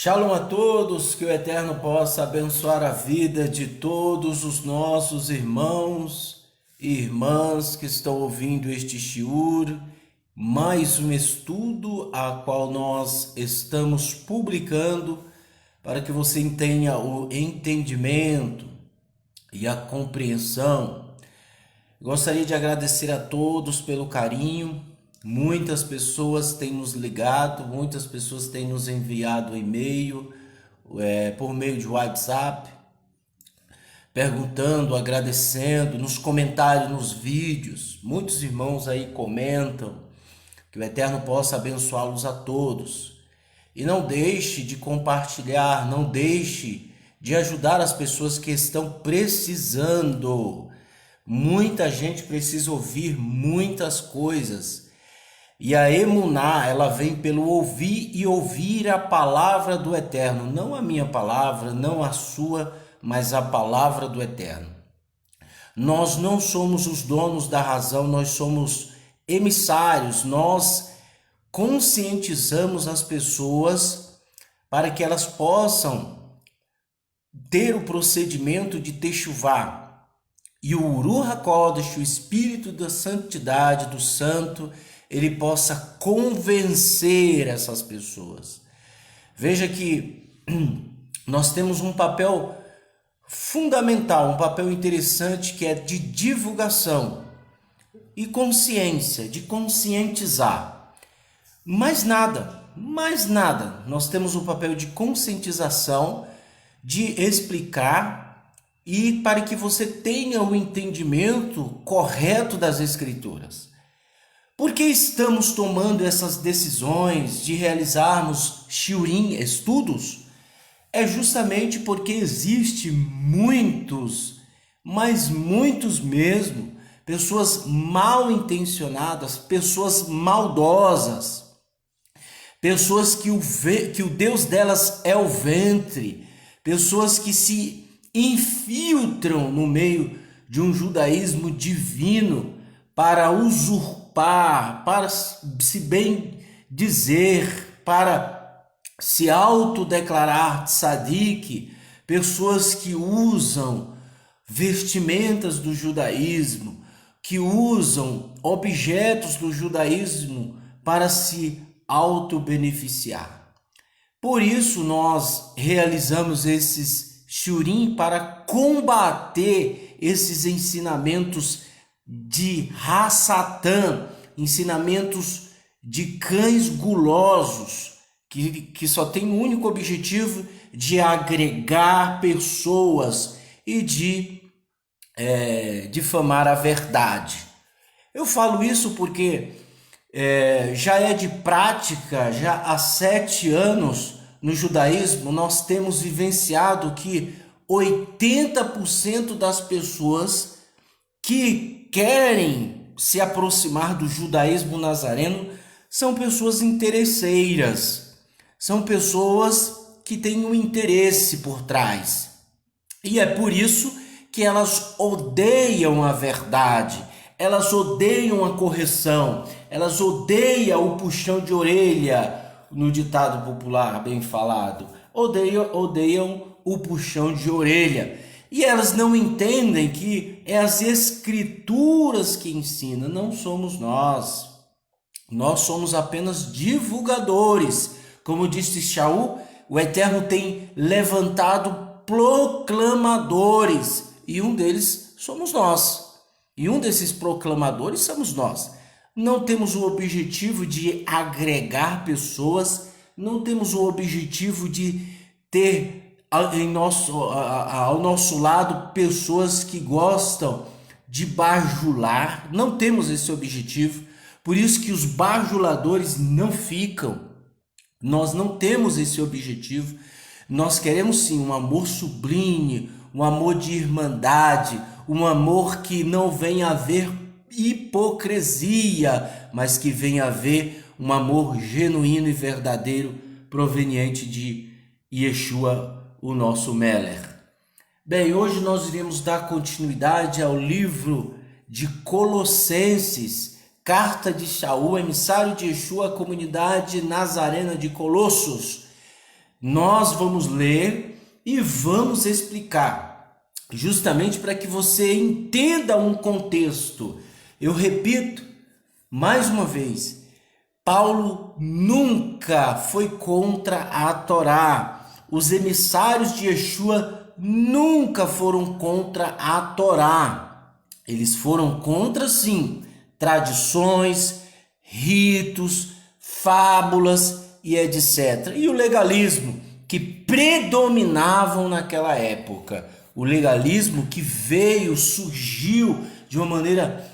Shalom a todos, que o Eterno possa abençoar a vida de todos os nossos irmãos e irmãs que estão ouvindo este shiur, mais um estudo a qual nós estamos publicando para que você tenha o entendimento e a compreensão. Gostaria de agradecer a todos pelo carinho. Muitas pessoas têm nos ligado, muitas pessoas têm nos enviado e-mail, por meio de WhatsApp, perguntando, agradecendo, nos comentários, nos vídeos. Muitos irmãos aí comentam, que o Eterno possa abençoá-los a todos. E não deixe de compartilhar, não deixe de ajudar as pessoas que estão precisando. Muita gente precisa ouvir muitas coisas. E a emuná, ela vem pelo ouvir e ouvir a palavra do Eterno. Não a minha palavra, não a sua, mas a palavra do Eterno. Nós não somos os donos da razão, nós somos emissários. Nós conscientizamos as pessoas para que elas possam ter o procedimento de techuvá. E o Uruach HaKodesh, o Espírito da Santidade, do Santo, ele possa convencer essas pessoas. Veja que nós temos um papel fundamental, um papel interessante, que é de divulgação e consciência, de conscientizar. Mais nada. Nós temos o papel de conscientização, de explicar e para que você tenha o entendimento correto das Escrituras. Por que estamos tomando essas decisões de realizarmos shiurim, estudos? É justamente porque existe muitos, mas muitos mesmo, pessoas mal intencionadas, pessoas maldosas, pessoas que o Deus delas é o ventre, pessoas que se infiltram no meio de um judaísmo divino para usurpar, para se bem dizer, para se autodeclarar tzadik, pessoas que usam vestimentas do judaísmo, que usam objetos do judaísmo para se autobeneficiar. Por isso nós realizamos esses shiurim para combater esses ensinamentos de Hassatã, ensinamentos de cães gulosos, que só tem o único objetivo de agregar pessoas e de difamar a verdade. Eu falo isso porque já é de prática, já há 7 anos no judaísmo, nós temos vivenciado que 80% das pessoas que querem se aproximar do judaísmo nazareno são pessoas interesseiras, são pessoas que têm um interesse por trás. E é por isso que elas odeiam a verdade, elas odeiam a correção, elas odeiam o puxão de orelha, no ditado popular bem falado, odeiam o puxão de orelha. E elas não entendem que é as Escrituras que ensinam, não somos nós. Nós somos apenas divulgadores. Como disse Shaul, o Eterno tem levantado proclamadores, e um deles somos nós. E um desses proclamadores somos nós. Não temos o objetivo de agregar pessoas, não temos o objetivo de ter ao nosso lado pessoas que gostam de bajular. Não temos esse objetivo, por isso que os bajuladores não ficam. Nós não temos esse objetivo. Nós queremos sim um amor sublime, um amor de irmandade, um amor que não venha a haver hipocrisia, mas que venha a haver um amor genuíno e verdadeiro proveniente de Yeshua, o nosso Meler. Bem, hoje nós iremos dar continuidade ao livro de Colossenses, carta de Shaul, emissário de Yeshua, à comunidade nazarena de Colossos. Nós vamos ler e vamos explicar, justamente para que você entenda um contexto. Eu repito mais uma vez, Paulo nunca foi contra a Torá. Os emissários de Yeshua nunca foram contra a Torá. Eles foram contra, sim, tradições, ritos, fábulas e etc. E o legalismo que predominavam naquela época. O legalismo que surgiu de uma maneira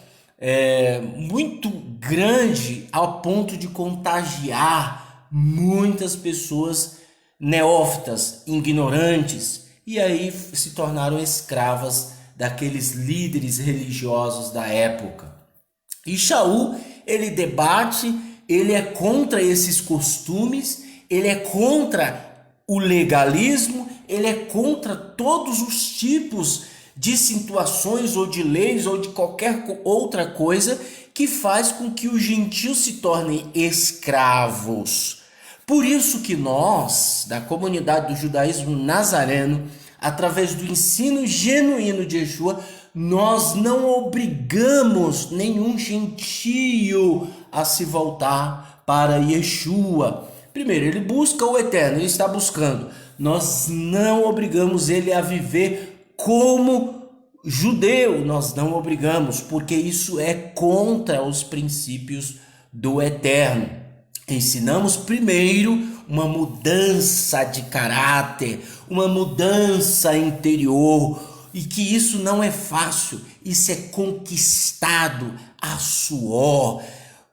muito grande ao ponto de contagiar muitas pessoas neófitas, ignorantes, e aí se tornaram escravas daqueles líderes religiosos da época. E Shaul, ele debate, ele é contra esses costumes, ele é contra o legalismo, ele é contra todos os tipos de situações ou de leis ou de qualquer outra coisa que faz com que os gentios se tornem escravos. Por isso que nós, da comunidade do judaísmo nazareno, através do ensino genuíno de Yeshua, nós não obrigamos nenhum gentio a se voltar para Yeshua. Primeiro, ele busca o eterno, ele está buscando. Nós não obrigamos ele a viver como judeu, nós não obrigamos, porque isso é contra os princípios do eterno. Ensinamos primeiro uma mudança de caráter, uma mudança interior, e que isso não é fácil, isso é conquistado a suor,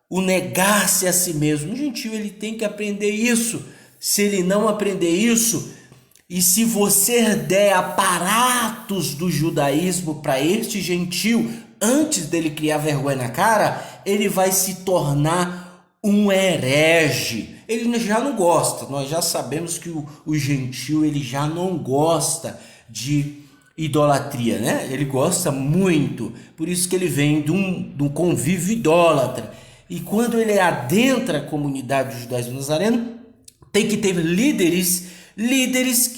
o negar-se a si mesmo. O gentio, ele tem que aprender isso. Se ele não aprender isso, e se você der aparatos do judaísmo para este gentio, antes dele criar vergonha na cara, ele vai se tornar um herege. Ele já não gosta, nós já sabemos que o gentio, ele já não gosta de idolatria, né? Ele gosta muito, por isso que ele vem de um convívio idólatra. E quando ele adentra a comunidade do judaísmo nazareno, tem que ter líderes,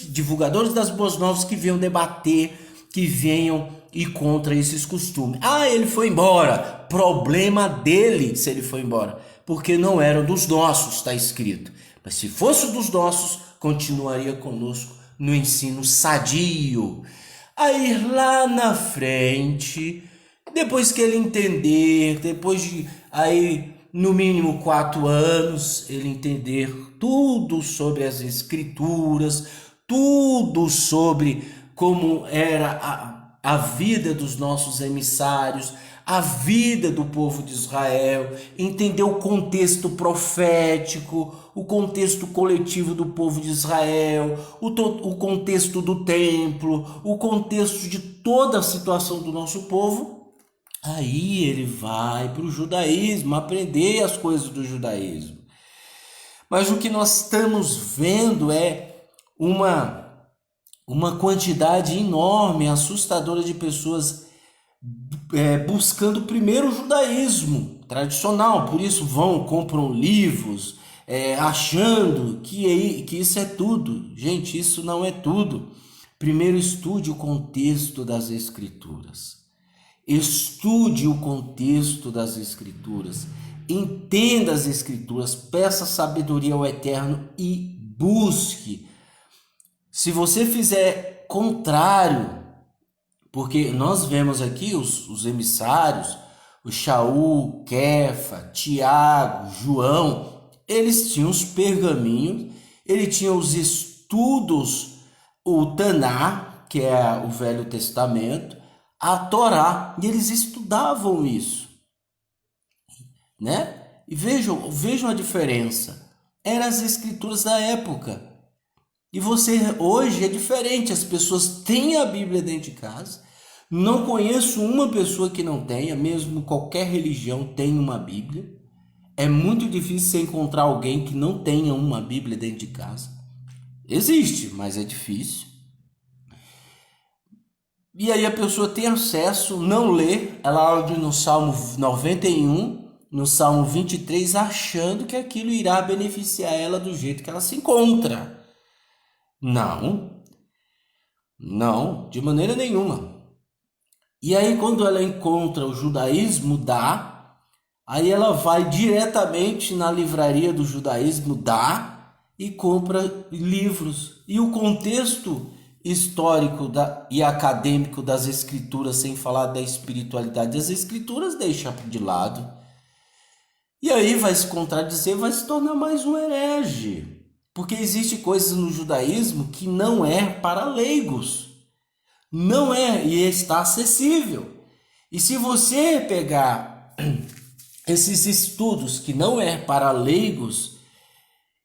divulgadores das boas novas, que venham debater, que venham ir contra esses costumes. Ah, ele foi embora. Problema dele se ele foi embora, porque não era dos nossos, está escrito. Mas se fosse dos nossos, continuaria conosco no ensino sadio. Aí lá na frente, depois que ele entender, depois de no mínimo 4 anos, ele entender tudo sobre as escrituras, tudo sobre como era a vida dos nossos emissários, a vida do povo de Israel, entender o contexto profético, o contexto coletivo do povo de Israel, o contexto do templo, o contexto de toda a situação do nosso povo. Aí ele vai para o judaísmo, aprender as coisas do judaísmo. Mas o que nós estamos vendo é uma quantidade enorme, assustadora de pessoas buscando primeiro o judaísmo tradicional. Por isso compram livros, achando que isso é tudo. Gente, isso não é tudo. Primeiro estude o contexto das escrituras. Estude o contexto das escrituras, entenda as escrituras, peça sabedoria ao eterno e busque. Se você fizer contrário, porque nós vemos aqui os emissários, o Shaul, Kefa, Tiago, João, eles tinham os pergaminhos, eles tinham os estudos, o Taná, que é o Velho Testamento, a Torá, e eles estudavam isso, né? E vejam a diferença. Eram as escrituras da época. E hoje é diferente. As pessoas têm a Bíblia dentro de casa. Não conheço uma pessoa que não tenha, mesmo qualquer religião tem uma Bíblia. É muito difícil você encontrar alguém que não tenha uma Bíblia dentro de casa. Existe, mas é difícil. E aí a pessoa tem acesso, não lê, ela abre no Salmo 91, no Salmo 23, achando que aquilo irá beneficiar ela do jeito que ela se encontra. Não, não, de maneira nenhuma. E aí, quando ela encontra o judaísmo dá, aí ela vai diretamente na livraria do judaísmo dá e compra livros. E o contexto histórico e acadêmico das escrituras, sem falar da espiritualidade das escrituras, deixa de lado. E aí vai se contradizer, vai se tornar mais um herege. Porque existe coisas no judaísmo que não é para leigos. Não é e está acessível. E se você pegar esses estudos que não é para leigos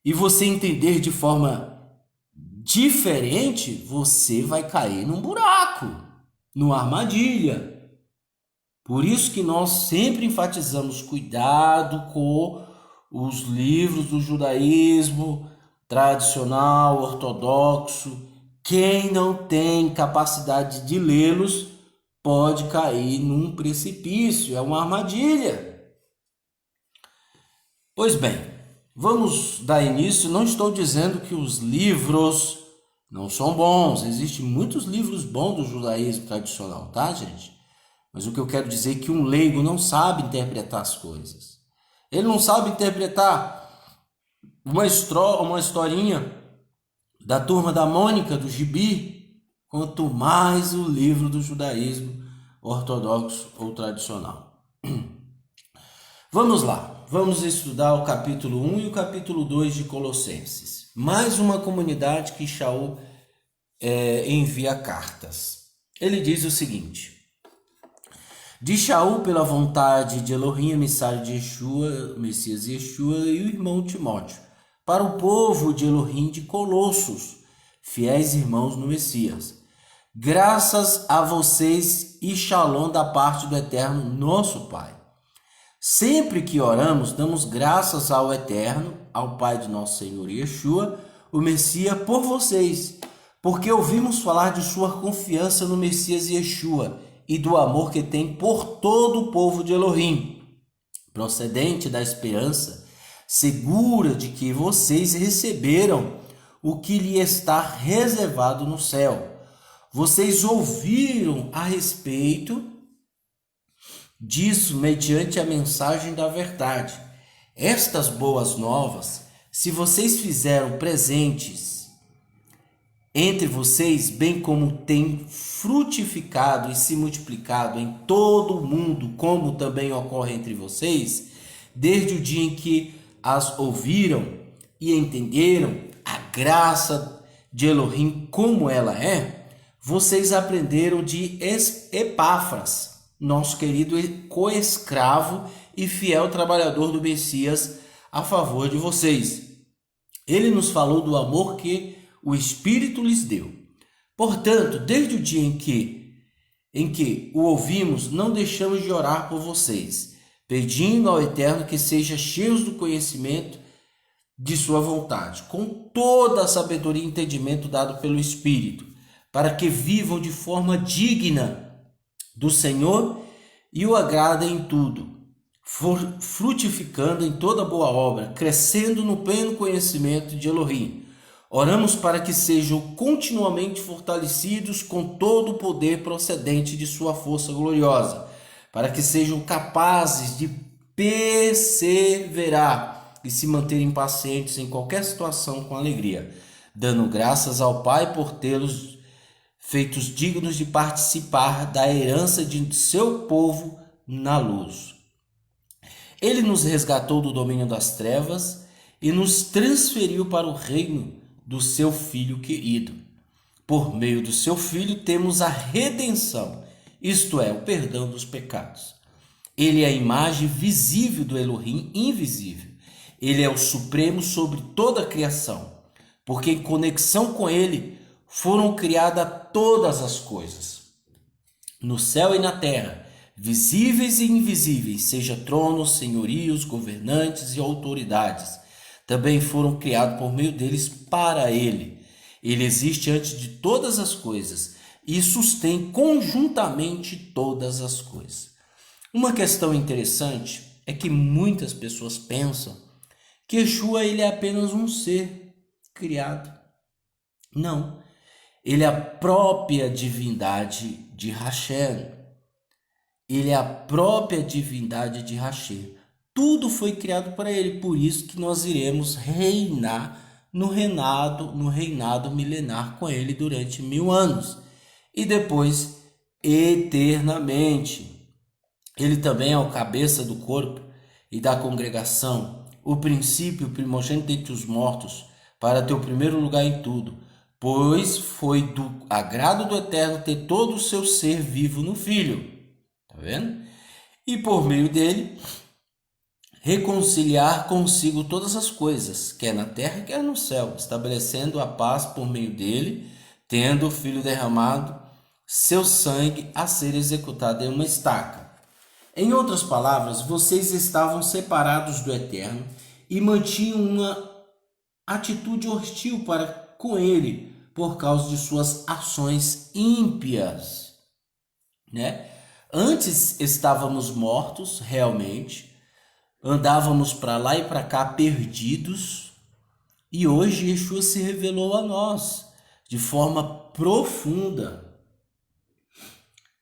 e você entender de forma diferente, você vai cair num buraco, numa armadilha. Por isso que nós sempre enfatizamos cuidado com os livros do judaísmo tradicional, ortodoxo. Quem não tem capacidade de lê-los pode cair num precipício, é uma armadilha. Pois bem, vamos dar início. Não estou dizendo que os livros não são bons, existem muitos livros bons do judaísmo tradicional, tá, gente? Mas o que eu quero dizer é que um leigo não sabe interpretar as coisas. Ele não sabe interpretar uma historinha da Turma da Mônica, do Gibi, quanto mais o livro do judaísmo ortodoxo ou tradicional. Vamos lá, vamos estudar o capítulo 1 e o capítulo 2 de Colossenses. Mais uma comunidade que Shaul envia cartas. Ele diz o seguinte: de Shaul, pela vontade de Elohim, emissário de Yeshua, Messias Yeshua, e o irmão Timóteo, para o povo de Elohim de Colossos, fiéis irmãos no Messias. Graças a vocês e shalom da parte do Eterno, nosso Pai. Sempre que oramos, damos graças ao Eterno, ao Pai de nosso Senhor Yeshua, o Messias, por vocês, porque ouvimos falar de sua confiança no Messias Yeshua e do amor que tem por todo o povo de Elohim, procedente da esperança, segura de que vocês receberam o que lhe está reservado no céu. Vocês ouviram a respeito disso mediante a mensagem da verdade. Estas boas novas, se vocês fizeram presentes entre vocês, bem como tem frutificado e se multiplicado em todo o mundo, como também ocorre entre vocês, desde o dia em que as ouviram e entenderam a graça de Elohim como ela é, vocês aprenderam de Epáfras, nosso querido coescravo e fiel trabalhador do Messias, a favor de vocês. Ele nos falou do amor que o Espírito lhes deu. Portanto, desde o dia em que o ouvimos, não deixamos de orar por vocês, pedindo ao Eterno que sejam cheios do conhecimento de sua vontade, com toda a sabedoria e entendimento dado pelo Espírito, para que vivam de forma digna do Senhor e o agradem em tudo, frutificando em toda boa obra, crescendo no pleno conhecimento de Elohim. Oramos para que sejam continuamente fortalecidos com todo o poder procedente de sua força gloriosa, para que sejam capazes de perseverar e se manterem pacientes em qualquer situação com alegria, dando graças ao Pai por tê-los feitos dignos de participar da herança de seu povo na luz. Ele nos resgatou do domínio das trevas e nos transferiu para o reino do seu Filho querido. Por meio do seu Filho temos a redenção, isto é, o perdão dos pecados. Ele é a imagem visível do Elohim invisível. Ele é o supremo sobre toda a criação, porque em conexão com ele foram criadas todas as coisas, no céu e na terra, visíveis e invisíveis, seja tronos, senhorios, governantes e autoridades. Também foram criados por meio deles para ele. Ele existe antes de todas as coisas e sustém conjuntamente todas as coisas. Uma questão interessante é que muitas pessoas pensam que Yeshua ele é apenas um ser criado. Não, ele é a própria divindade de Hashem. Ele é a própria divindade de Hashem. Tudo foi criado para ele, por isso que nós iremos reinar no reinado milenar com ele durante 1000 anos. E depois, eternamente. Ele também é o cabeça do corpo e da congregação, o princípio primogênito entre os mortos, para ter o primeiro lugar em tudo, pois foi do agrado do Eterno ter todo o seu ser vivo no Filho. Tá vendo? E por meio dele, reconciliar consigo todas as coisas, quer na terra, quer no céu, estabelecendo a paz por meio dele, tendo o Filho derramado seu sangue a ser executado em uma estaca. Em outras palavras, vocês estavam separados do Eterno e mantinham uma atitude hostil para com ele por causa de suas ações ímpias, né? Antes estávamos mortos, realmente, andávamos para lá e para cá perdidos, e hoje Yeshua se revelou a nós de forma profunda.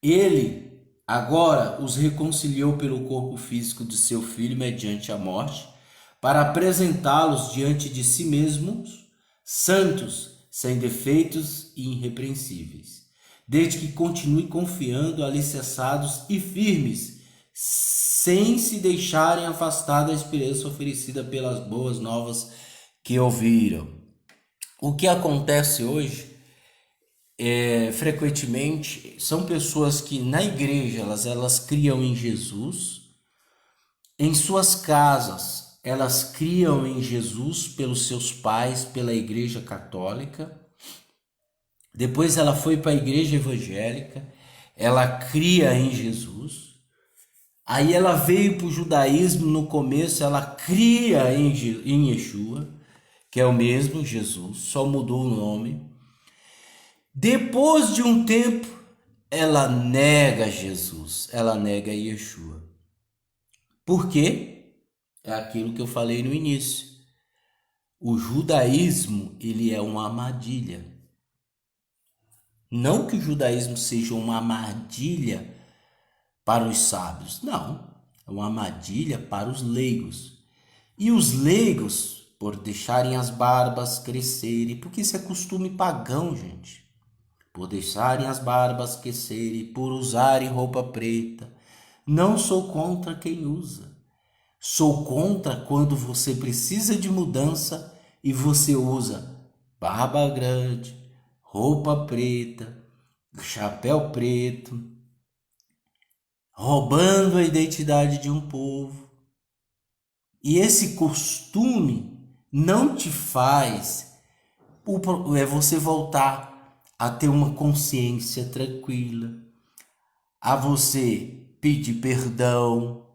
Ele agora os reconciliou pelo corpo físico de seu filho mediante a morte, para apresentá-los diante de si mesmos, santos, sem defeitos e irrepreensíveis, desde que continue confiando, alicerçados e firmes, sem se deixarem afastar da esperança oferecida pelas boas novas que ouviram. O que acontece hoje frequentemente são pessoas que na igreja elas criam em Jesus, em suas casas elas criam em Jesus pelos seus pais, pela igreja católica, depois ela foi para a igreja evangélica, ela cria em Jesus, aí ela veio para o judaísmo, no começo ela cria em Yeshua, que é o mesmo Jesus, só mudou o nome. Depois de um tempo, ela nega Jesus, ela nega Yeshua. Por quê? É aquilo que eu falei no início. O judaísmo, ele é uma armadilha. Não que o judaísmo seja uma armadilha para os sábios, não. É uma armadilha para os leigos. E os leigos, por deixarem as barbas crescerem, porque isso é costume pagão, gente. Por deixarem as barbas crescerem, por usarem roupa preta. Não sou contra quem usa. Sou contra quando você precisa de mudança e você usa barba grande, roupa preta, chapéu preto, roubando a identidade de um povo. E esse costume não te faz você voltar a ter uma consciência tranquila, a você pedir perdão.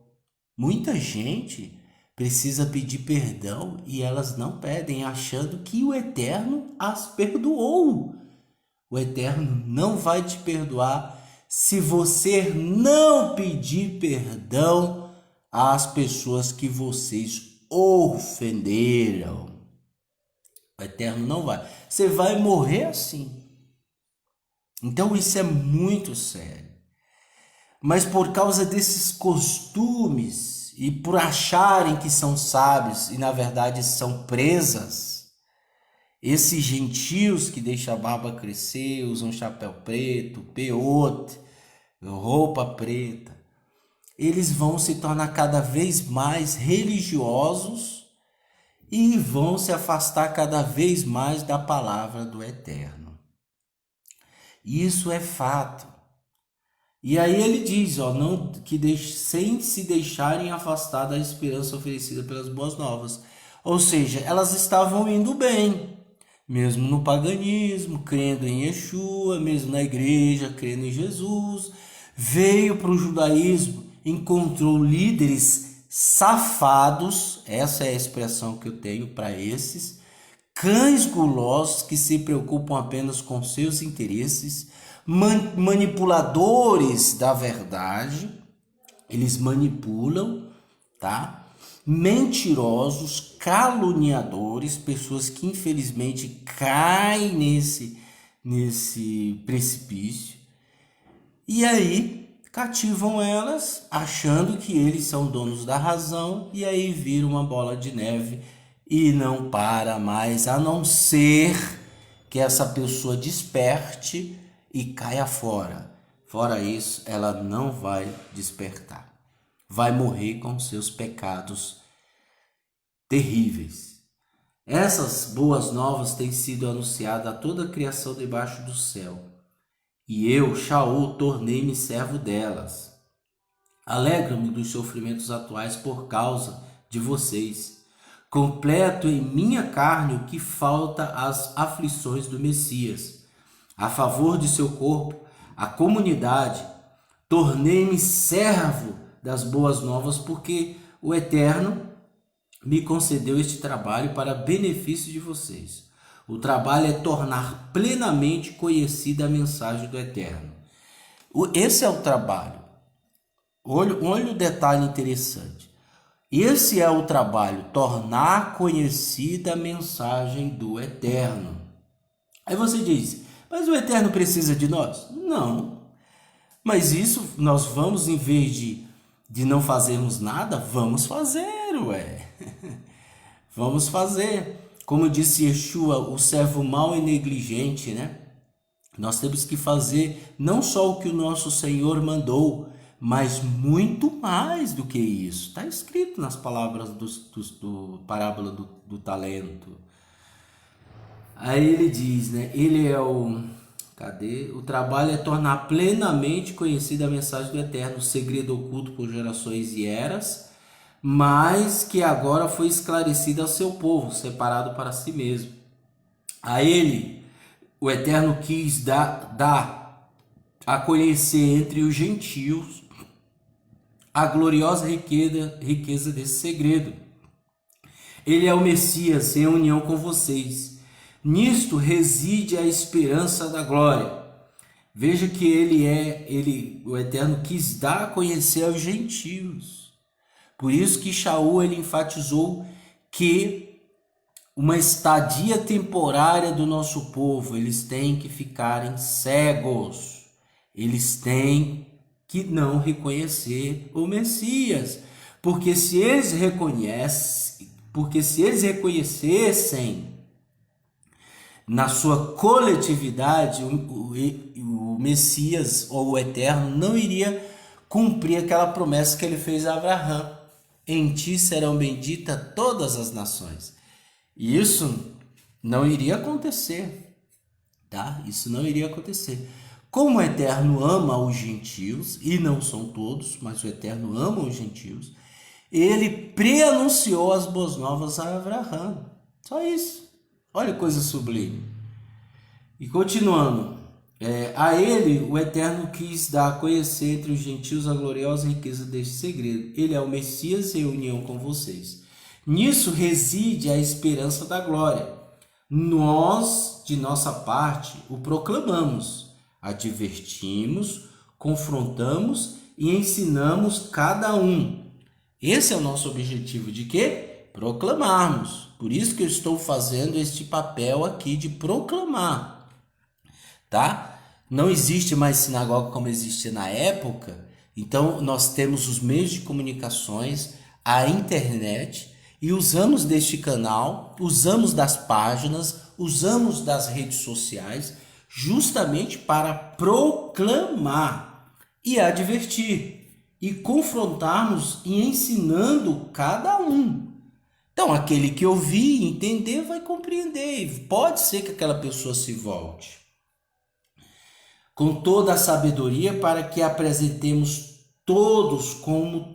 Muita gente precisa pedir perdão e elas não pedem, achando que o Eterno as perdoou. O Eterno não vai te perdoar se você não pedir perdão às pessoas que vocês ofenderam. O Eterno não vai. Você vai morrer assim. Então isso é muito sério. Mas por causa desses costumes e por acharem que são sábios e na verdade são presas, esses gentios que deixam a barba crescer, usam chapéu preto, peote, roupa preta, eles vão se tornar cada vez mais religiosos e vão se afastar cada vez mais da palavra do Eterno. Isso é fato. E aí ele diz, não, sem se deixarem afastar da esperança oferecida pelas boas novas. Ou seja, elas estavam indo bem, mesmo no paganismo, crendo em Yeshua, mesmo na igreja, crendo em Jesus. Veio para o judaísmo, encontrou líderes safados, essa é a expressão que eu tenho para esses, cães gulosos que se preocupam apenas com seus interesses, manipuladores da verdade, eles manipulam, tá? mentirosos, caluniadores, pessoas que infelizmente caem nesse precipício. E aí cativam elas, achando que eles são donos da razão, e aí vira uma bola de neve e não para mais, a não ser que essa pessoa desperte e caia fora. Fora isso, ela não vai despertar. Vai morrer com seus pecados terríveis. Essas boas novas têm sido anunciadas a toda a criação debaixo do céu. E eu, Shaul, tornei-me servo delas. Alegro-me dos sofrimentos atuais por causa de vocês. Completo em minha carne o que falta às aflições do Messias. A favor de seu corpo, a comunidade, tornei-me servo das boas novas, porque o Eterno me concedeu este trabalho para benefício de vocês. O trabalho é tornar plenamente conhecida a mensagem do Eterno. Esse é o trabalho. Olha o detalhe interessante. Esse é o trabalho, tornar conhecida a mensagem do Eterno. Aí você diz, mas o Eterno precisa de nós? Não. Mas isso nós vamos, em vez de não fazermos nada, vamos fazer, ué. Vamos fazer. Como disse Yeshua, o servo mau e negligente, né? Nós temos que fazer não só o que o nosso Senhor mandou, mas muito mais do que isso. Está escrito nas palavras do parábola do talento. Aí ele diz, né? Ele é o... Cadê? O trabalho é tornar plenamente conhecida a mensagem do Eterno, o segredo oculto por gerações e eras, mas que agora foi esclarecido ao seu povo, separado para si mesmo. A ele, o Eterno quis dar a conhecer entre os gentios a gloriosa riqueza desse segredo. Ele é o Messias em união com vocês. Nisto reside a esperança da glória. Veja que o Eterno quis dar a conhecer aos gentios. Por isso que Shaul ele enfatizou que uma estadia temporária do nosso povo, eles têm que ficarem cegos. Eles têm que não reconhecer o Messias, porque se eles reconhecessem na sua coletividade, o Messias ou o Eterno não iria cumprir aquela promessa que ele fez a Abraão: em ti serão benditas todas as nações. E isso não iria acontecer, tá? Isso não iria acontecer. Como o Eterno ama os gentios, e não são todos, mas o Eterno ama os gentios, ele preanunciou as boas novas a Abraão. Só isso. Olha que coisa sublime. E continuando, a ele o Eterno quis dar a conhecer entre os gentios a gloriosa riqueza deste segredo. Ele é o Messias em união com vocês. Nisso reside a esperança da glória. Nós, de nossa parte, o proclamamos, advertimos, confrontamos e ensinamos cada um. Esse é o nosso objetivo de quê? Proclamarmos. Por isso que eu estou fazendo este papel aqui de proclamar, tá? Não existe mais sinagoga como existia na época, então nós temos os meios de comunicações, a internet, e usamos deste canal, usamos das páginas, usamos das redes sociais, justamente para proclamar e advertir, e confrontarmos e ensinando cada um. Então, aquele que ouvir e entender vai compreender. Pode ser que aquela pessoa se volte com toda a sabedoria para que apresentemos todos como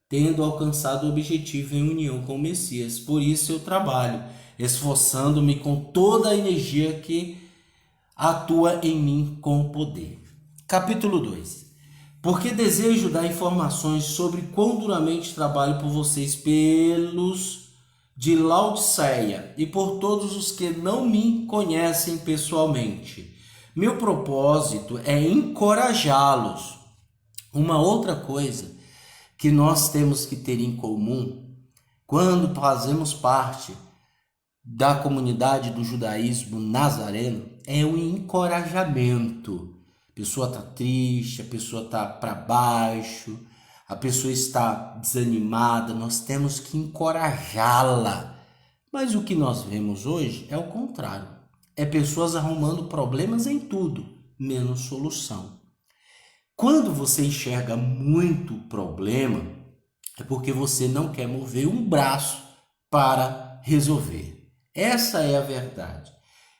tendo alcançado o objetivo em união com o Messias. Por isso eu trabalho, esforçando-me com toda a energia que atua em mim com poder. Capítulo 2. Porque desejo dar informações sobre quão duramente trabalho por vocês pelos de Laodiceia e por todos os que não me conhecem pessoalmente. Meu propósito é encorajá-los. Uma outra coisa que nós temos que ter em comum Quando fazemos parte da comunidade do judaísmo nazareno, é um encorajamento. A pessoa está triste, a pessoa está para baixo, a pessoa está desanimada, nós temos que encorajá-la. Mas o que nós vemos hoje é o contrário. É pessoas arrumando problemas em tudo, menos solução. Quando você enxerga muito problema, é porque você não quer mover um braço para resolver. Essa é a verdade.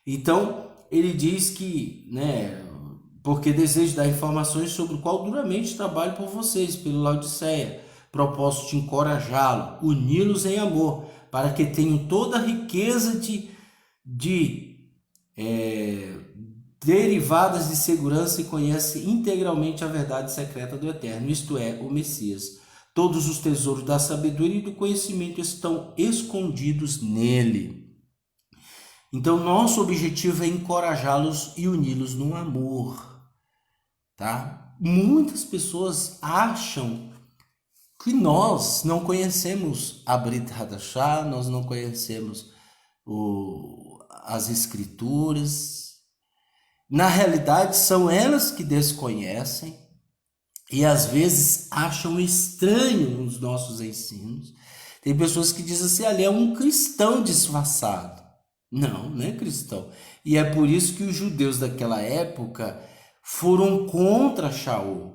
Então, ele diz que, porque desejo dar informações sobre o qual duramente trabalho por vocês, pelo Laodiceia, propósito de encorajá-lo, uni-los em amor, para que tenham toda a riqueza derivadas de segurança e conhece integralmente a verdade secreta do Eterno, isto é, o Messias. Todos os tesouros da sabedoria e do conhecimento estão escondidos nele. Então, nosso objetivo é encorajá-los e uni-los no amor, tá? Muitas pessoas acham que nós não conhecemos a Brit Hadashah, nós não conhecemos as Escrituras. Na realidade, são elas que desconhecem e às vezes acham estranho os nossos ensinos. Tem pessoas que dizem assim, ali é um cristão disfarçado. Não, não é cristão. E é por isso que os judeus daquela época foram contra Shaul.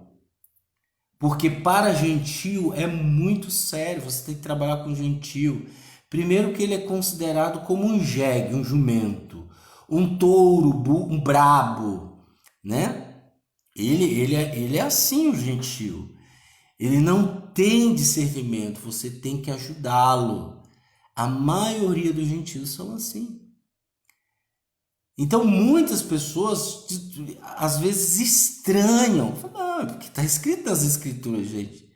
Porque para gentio é muito sério, você tem que trabalhar com gentio. Primeiro que ele é considerado como um jegue, um jumento, um touro, um brabo, né? Ele é assim o gentio. Ele não tem discernimento, você tem que ajudá-lo. A maioria dos gentios são assim. Então muitas pessoas às vezes estranham. Não, porque está escrito nas escrituras, gente.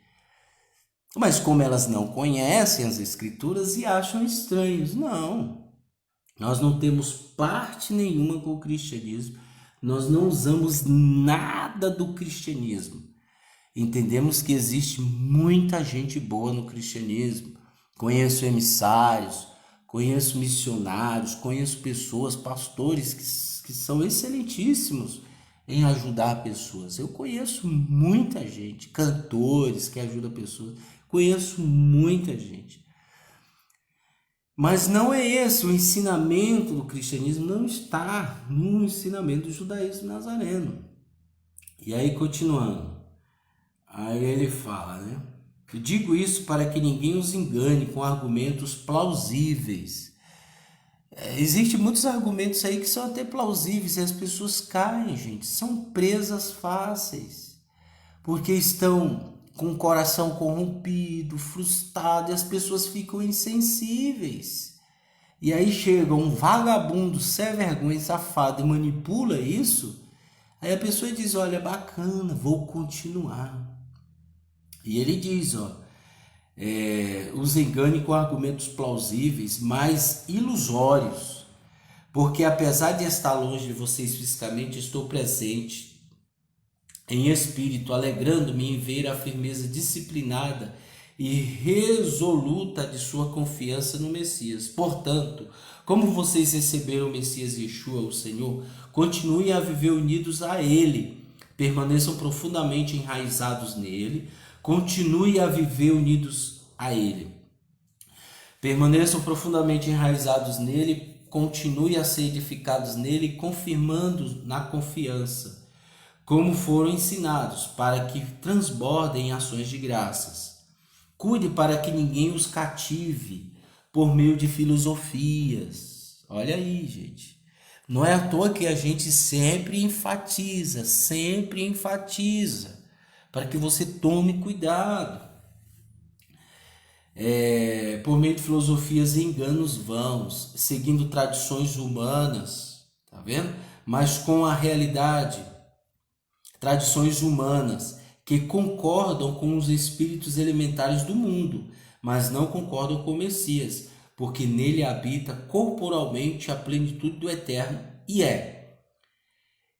Mas como elas não conhecem as escrituras e acham estranhos. Não. Nós não temos parte nenhuma com o cristianismo. Nós não usamos nada do cristianismo. Entendemos que existe muita gente boa no cristianismo. Conheço emissários, conheço missionários, conheço pessoas, pastores que são excelentíssimos em ajudar pessoas. Eu conheço muita gente, cantores que ajudam pessoas. Conheço muita gente. Mas não é esse o ensinamento do cristianismo, não está no ensinamento do judaísmo nazareno. E aí, continuando, aí ele fala, Eu digo isso para que ninguém os engane com argumentos plausíveis. Existem muitos argumentos aí que são até plausíveis e as pessoas caem, gente, são presas fáceis, porque estão com o coração corrompido, frustrado, e as pessoas ficam insensíveis. E aí chega um vagabundo, sem vergonha, safado, e manipula isso. Aí a pessoa diz, olha, bacana, vou continuar. E ele diz, os engane com argumentos plausíveis, mas ilusórios. Porque apesar de estar longe de vocês fisicamente, estou presente em espírito, alegrando-me em ver a firmeza disciplinada e resoluta de sua confiança no Messias. Portanto, como vocês receberam o Messias Yeshua, o Senhor, continuem a viver unidos a Ele, permaneçam profundamente enraizados nele, continue a viver unidos a Ele. Permaneçam profundamente enraizados nele, continue a ser edificados nele, confirmando na confiança, como foram ensinados, para que transbordem em ações de graças. Cuide para que ninguém os cative por meio de filosofias. Olha aí, gente. Não é à toa que a gente sempre enfatiza, para que você tome cuidado. Por meio de filosofias e enganos vãos, seguindo tradições humanas, tá vendo? Mas com a realidade, tradições humanas que concordam com os espíritos elementares do mundo, mas não concordam com o Messias, porque nele habita corporalmente a plenitude do Eterno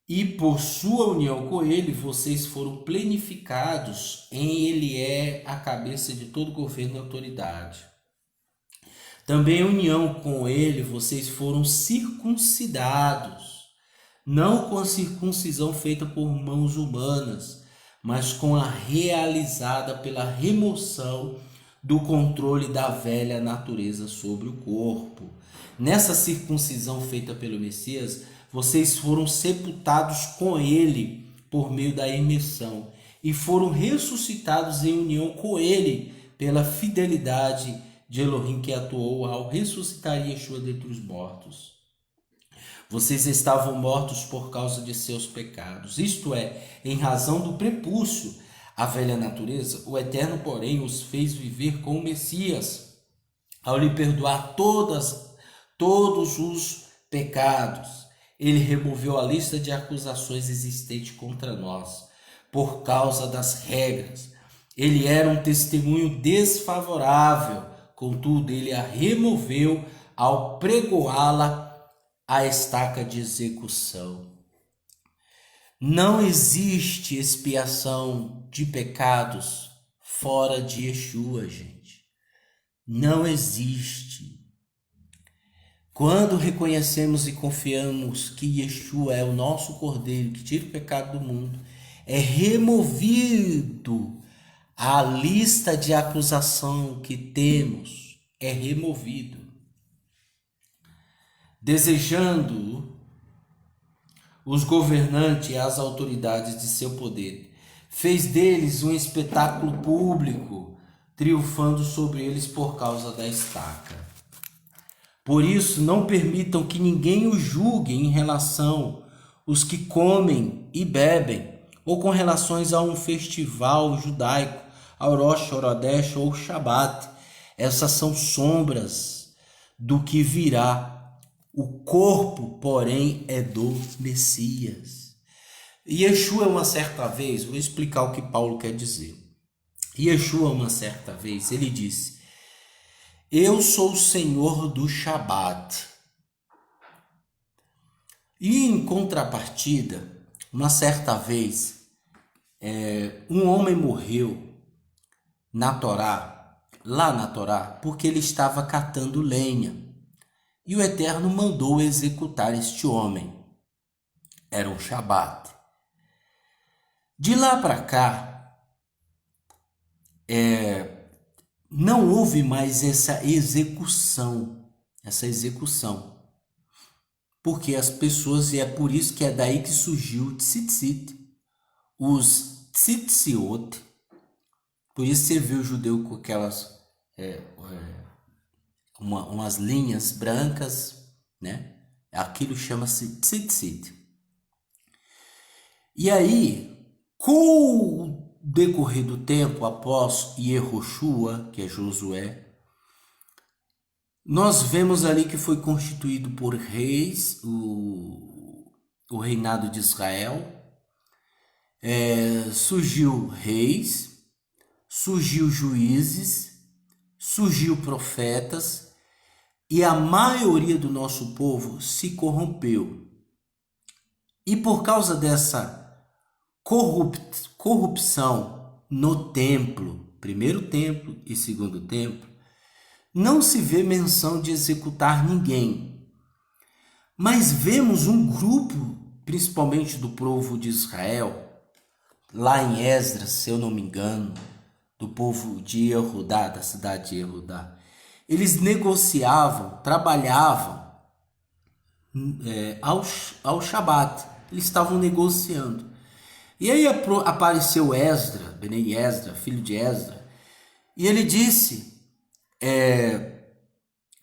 e por sua união com ele, vocês foram plenificados em ele é a cabeça de todo governo e autoridade. Também em união com ele vocês foram circuncidados, não com a circuncisão feita por mãos humanas, mas com a realizada pela remoção do controle da velha natureza sobre o corpo. Nessa circuncisão feita pelo Messias, vocês foram sepultados com ele por meio da imersão e foram ressuscitados em união com ele pela fidelidade de Elohim que atuou ao ressuscitar Yeshua dentre os mortos. Vocês estavam mortos por causa de seus pecados, isto é, em razão do prepúcio, a velha natureza. O Eterno, porém, os fez viver com o Messias, ao lhe perdoar todos os pecados. Ele removeu a lista de acusações existente contra nós, por causa das regras. Ele era um testemunho desfavorável, contudo, ele a removeu ao pregoá-la a estaca de execução. Não existe expiação de pecados fora de Yeshua, gente. Não existe. Quando reconhecemos e confiamos que Yeshua é o nosso Cordeiro que tira o pecado do mundo, é removido a lista de acusação que temos, é removido. Desejando os governantes e as autoridades de seu poder, fez deles um espetáculo público, triunfando sobre eles por causa da estaca. Por isso, não permitam que ninguém os julgue em relação aos que comem e bebem, ou com relações a um festival judaico, ao Rosh Hashanah ou Shabat. Essas são sombras do que virá. O corpo, porém, é do Messias. Yeshua, uma certa vez, vou explicar o que Paulo quer dizer. Yeshua, uma certa vez, ele disse: eu sou o Senhor do Shabat. E em contrapartida, uma certa vez, um homem morreu lá na Torá, porque ele estava catando lenha. E o Eterno mandou executar este homem. Era um Shabat. De lá para cá, não houve mais essa execução. Porque as pessoas, e é por isso que é daí que surgiu o tzitzit, os tzitziot. Por isso você vê o judeu com aquelas umas linhas brancas, né? Aquilo chama-se tzitzit. E aí, com o decorrer do tempo, após Yehoshua, que é Josué, nós vemos ali que foi constituído por reis o reinado de Israel. Surgiu reis, surgiu juízes, surgiu profetas, e a maioria do nosso povo se corrompeu. E por causa dessa corrupção no templo, primeiro templo e segundo templo, não se vê menção de executar ninguém. Mas vemos um grupo, principalmente do povo de Israel, lá em Esdras, se eu não me engano, do povo de Yehudá, da cidade de Yehudá. Eles negociavam, trabalhavam ao Shabat. Eles estavam negociando. E aí apareceu Esdra, Benei Esdra, filho de Esdra, e ele disse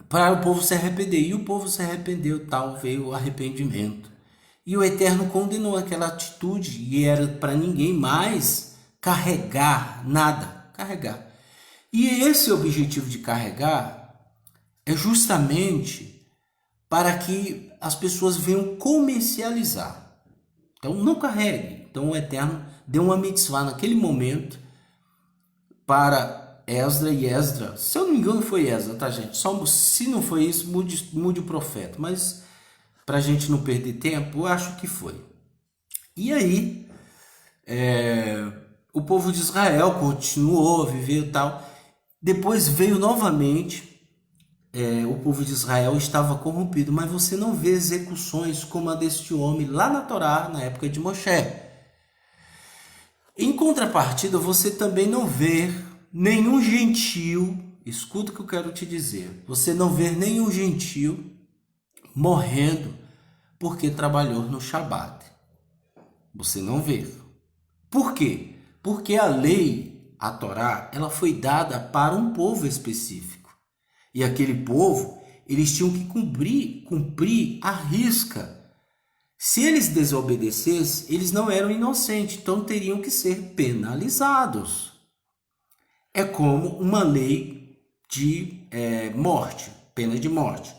para o povo se arrepender. E o povo se arrependeu, tal, veio o arrependimento. E o Eterno condenou aquela atitude, e era para ninguém mais carregar nada, carregar. E esse objetivo de carregar é justamente para que as pessoas venham comercializar. Então não carregue. Então o Eterno deu uma mitzvah naquele momento para Esdra e Esdra. Se eu não me engano foi Esdra, tá, gente? Só, se não foi isso, mude o profeta. Mas para a gente não perder tempo, eu acho que foi. E aí o povo de Israel continuou, viveu e tal. Depois veio novamente o povo de Israel estava corrompido, mas você não vê execuções como a deste homem lá na Torá, na época de Moshe. Em contrapartida, você também não vê nenhum gentio, escuta o que eu quero te dizer, você não vê nenhum gentio morrendo porque trabalhou no Shabat. Você não vê. Por quê? Porque a lei, a Torá, ela foi dada para um povo específico. E aquele povo, eles tinham que cumprir à risca. Se eles desobedecessem, eles não eram inocentes, então teriam que ser penalizados. É como uma lei de morte, pena de morte.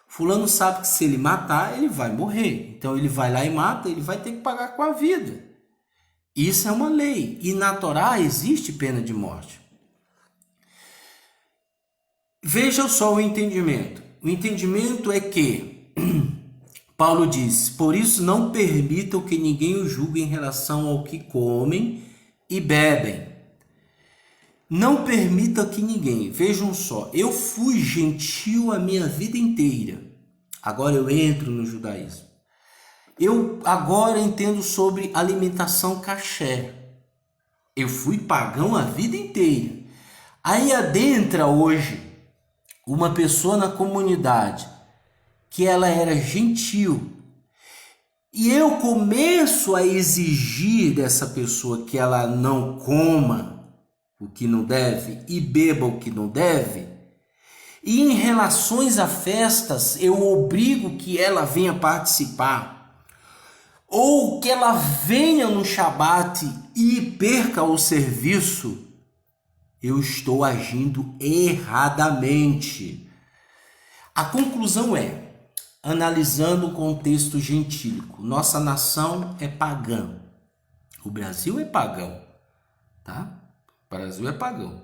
Fulano sabe que se ele matar, ele vai morrer. Então ele vai lá e mata, ele vai ter que pagar com a vida. Isso é uma lei. E na Torá existe pena de morte. Veja só o entendimento. O entendimento é que Paulo diz: por isso não permitam que ninguém o julgue em relação ao que comem e bebem. Não permita que ninguém. Vejam só, eu fui gentil a minha vida inteira. Agora eu entro no judaísmo. Eu agora entendo sobre alimentação kasher. Eu fui pagão a vida inteira. Aí adentra hoje uma pessoa na comunidade que ela era gentil. E eu começo a exigir dessa pessoa que ela não coma o que não deve e beba o que não deve. E em relações a festas, eu obrigo que ela venha participar. Ou que ela venha no Shabat e perca o serviço. Eu estou agindo erradamente. A conclusão é, analisando o contexto gentílico, nossa nação é pagã. O Brasil é pagão, tá? O Brasil é pagão.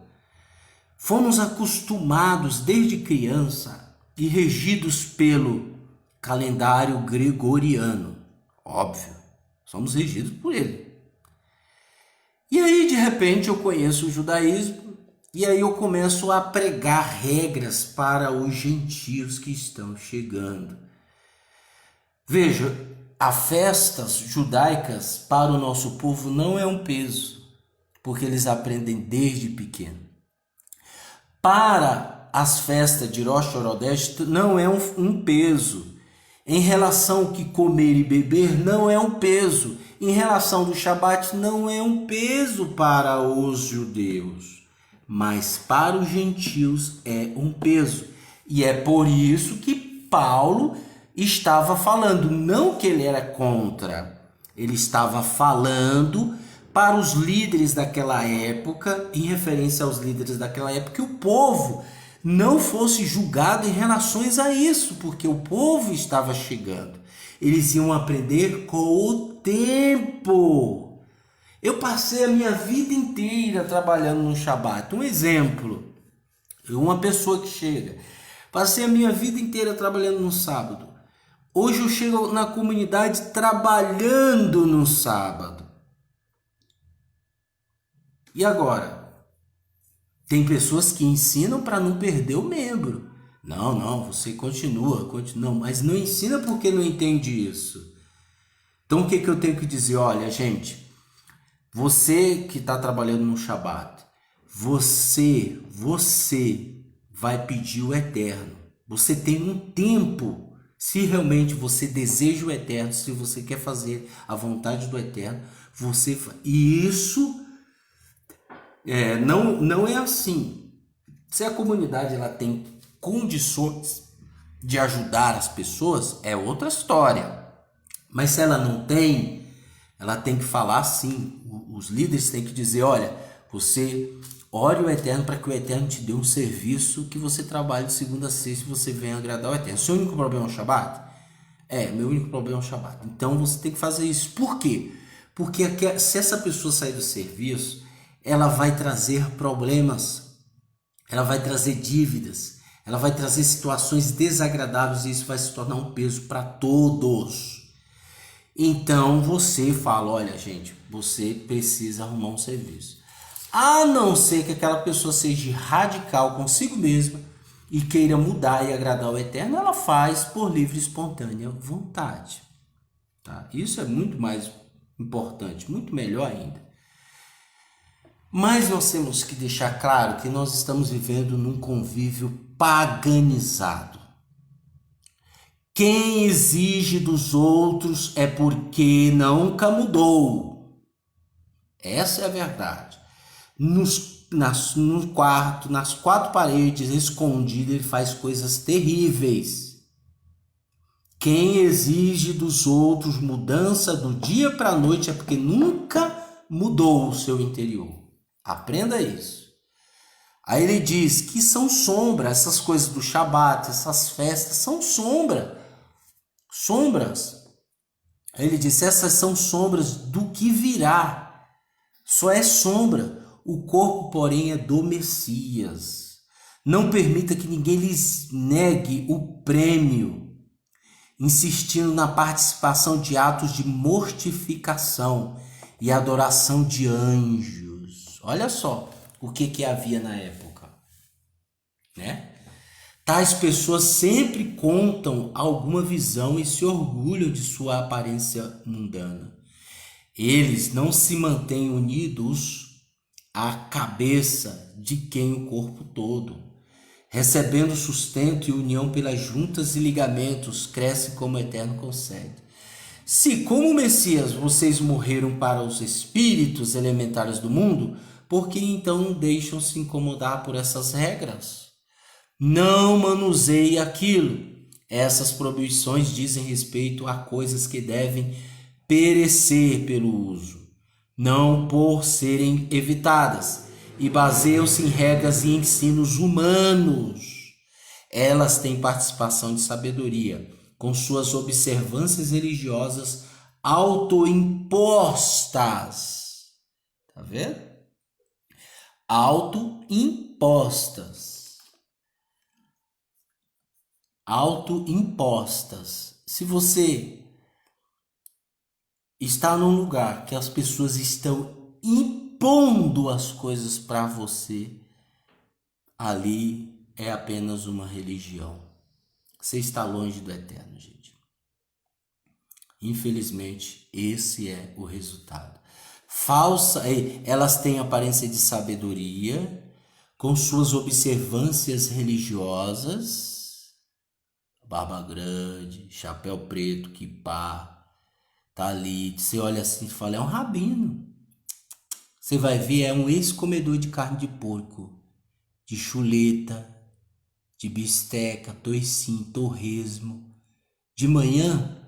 Fomos acostumados desde criança e regidos pelo calendário gregoriano. Óbvio, somos regidos por ele. E aí, de repente, eu conheço o judaísmo e aí eu começo a pregar regras para os gentios que estão chegando. Veja, as festas judaicas para o nosso povo não é um peso, porque eles aprendem desde pequeno. Para as festas de Rosh Hashanah não é um peso. Em relação ao que comer e beber, não é um peso. Em relação do Shabat, não é um peso para os judeus. Mas para os gentios é um peso. E é por isso que Paulo estava falando, não que ele era contra. Ele estava falando para os líderes daquela época, em referência aos líderes daquela época, que o povo não fosse julgado em relações a isso, porque o povo estava chegando. Eles iam aprender com o tempo. Eu passei a minha vida inteira trabalhando no Shabat. Um exemplo, uma pessoa que chega. Passei a minha vida inteira trabalhando no sábado. Hoje eu chego na comunidade trabalhando no sábado. E agora? Tem pessoas que ensinam para não perder o membro. Não, você continua, mas não ensina porque não entende isso. Então o que eu tenho que dizer? Olha, gente, você que está trabalhando no Shabat, você vai pedir o eterno. Você tem um tempo, se realmente você deseja o eterno, se você quer fazer a vontade do eterno, você faz. E isso não é assim. Se a comunidade ela tem condições de ajudar as pessoas, é outra história. Mas se ela não tem, ela tem que falar assim. Os líderes têm que dizer, olha, você ore o eterno para que o eterno te dê um serviço que você trabalhe de segunda a sexta e você venha agradar o eterno. Seu único problema é o Shabat? Meu único problema é o Shabat. Então você tem que fazer isso. Por quê? Porque se essa pessoa sair do serviço, ela vai trazer problemas, ela vai trazer dívidas, ela vai trazer situações desagradáveis e isso vai se tornar um peso para todos. Então você fala, olha gente, você precisa arrumar um serviço. A não ser que aquela pessoa seja radical consigo mesma e queira mudar e agradar o Eterno, ela faz por livre e espontânea vontade. Tá? Isso é muito mais importante, muito melhor ainda. Mas nós temos que deixar claro que nós estamos vivendo num convívio paganizado. Quem exige dos outros é porque nunca mudou. Essa é a verdade. No quarto, nas quatro paredes, escondido, ele faz coisas terríveis. Quem exige dos outros mudança do dia para a noite é porque nunca mudou o seu interior. Aprenda isso. Aí ele diz que são sombra, essas coisas do Shabat, essas festas são sombras. Aí ele diz, essas são sombras do que virá. Só é sombra. O corpo, porém, é do Messias. Não permita que ninguém lhes negue o prêmio, insistindo na participação de atos de mortificação e adoração de anjos. Olha só o que havia na época, né? Tais pessoas sempre contam alguma visão e se orgulham de sua aparência mundana. Eles não se mantêm unidos à cabeça de quem o corpo todo, recebendo sustento e união pelas juntas e ligamentos, crescem como o Eterno concede. Se, como Messias, vocês morreram para os espíritos elementares do mundo, por que então deixam se incomodar por essas regras? Não manuseie aquilo. Essas proibições dizem respeito a coisas que devem perecer pelo uso, não por serem evitadas, e baseiam-se em regras e ensinos humanos. Elas têm participação de sabedoria, com suas observâncias religiosas autoimpostas. Tá vendo? Autoimpostas. Se você está num lugar que as pessoas estão impondo as coisas para você, ali é apenas uma religião. Você está longe do Eterno, gente. Infelizmente, esse é o resultado. Elas têm aparência de sabedoria, com suas observâncias religiosas, barba grande, chapéu preto, quipá, talit. Você olha assim e fala, é um rabino. Você vai ver, é um ex-comedor de carne de porco, de chuleta, de bisteca, toicinho, torresmo. De manhã,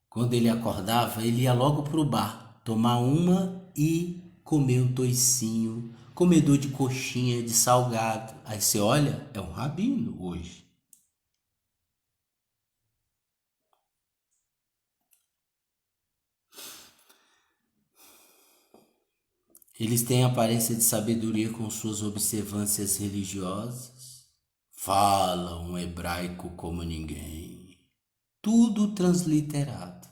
quando ele acordava, ele ia logo pro bar, tomar uma e comer um toicinho, comedor de coxinha, de salgado. Aí você olha, é um rabino hoje. Eles têm aparência de sabedoria com suas observâncias religiosas, falam um hebraico como ninguém, tudo transliterado.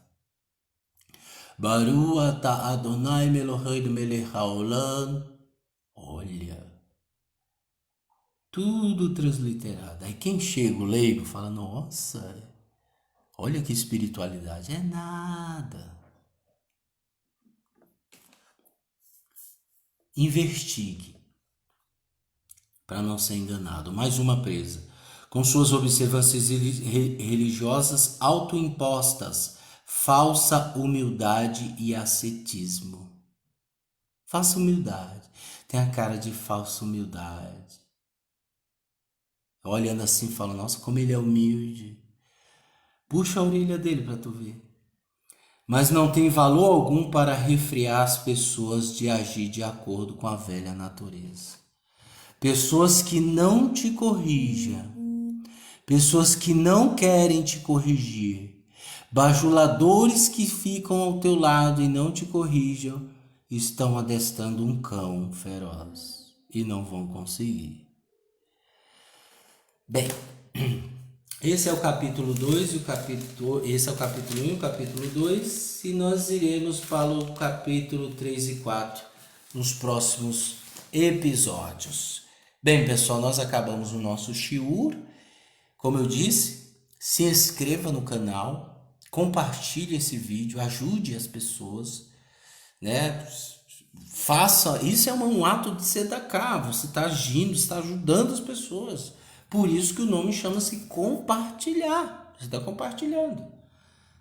Baru ata Adonai Melohei melech haolam. Olha, tudo transliterado. Aí quem chega, o leigo, fala, nossa, olha que espiritualidade. É nada. Investigue para não ser enganado. Mais uma presa. Com suas observâncias religiosas autoimpostas, falsa humildade e ascetismo. Falsa humildade. Tem a cara de falsa humildade. Olhando assim, fala, nossa, como ele é humilde. Puxa a orelha dele para tu ver. Mas não tem valor algum para refrear as pessoas de agir de acordo com a velha natureza. Pessoas que não te corrijam, pessoas que não querem te corrigir, bajuladores que ficam ao teu lado e não te corrijam, estão adestrando um cão feroz e não vão conseguir. Bem, esse é o capítulo 2, esse é o capítulo 1 e o capítulo 2, e nós iremos para o capítulo 3 e 4 nos próximos episódios. Bem, pessoal, nós acabamos o nosso shiur. Como eu disse, se inscreva no canal, compartilhe esse vídeo, ajude as pessoas, né? Faça, isso é um ato de tzedaká, você está agindo, está ajudando as pessoas. Por isso que o nome chama-se compartilhar. Você está compartilhando,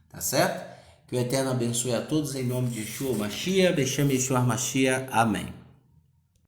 tá certo? Que o Eterno abençoe a todos em nome de Yeshua Mashiach, Beshem Yeshua Mashiach. Amém.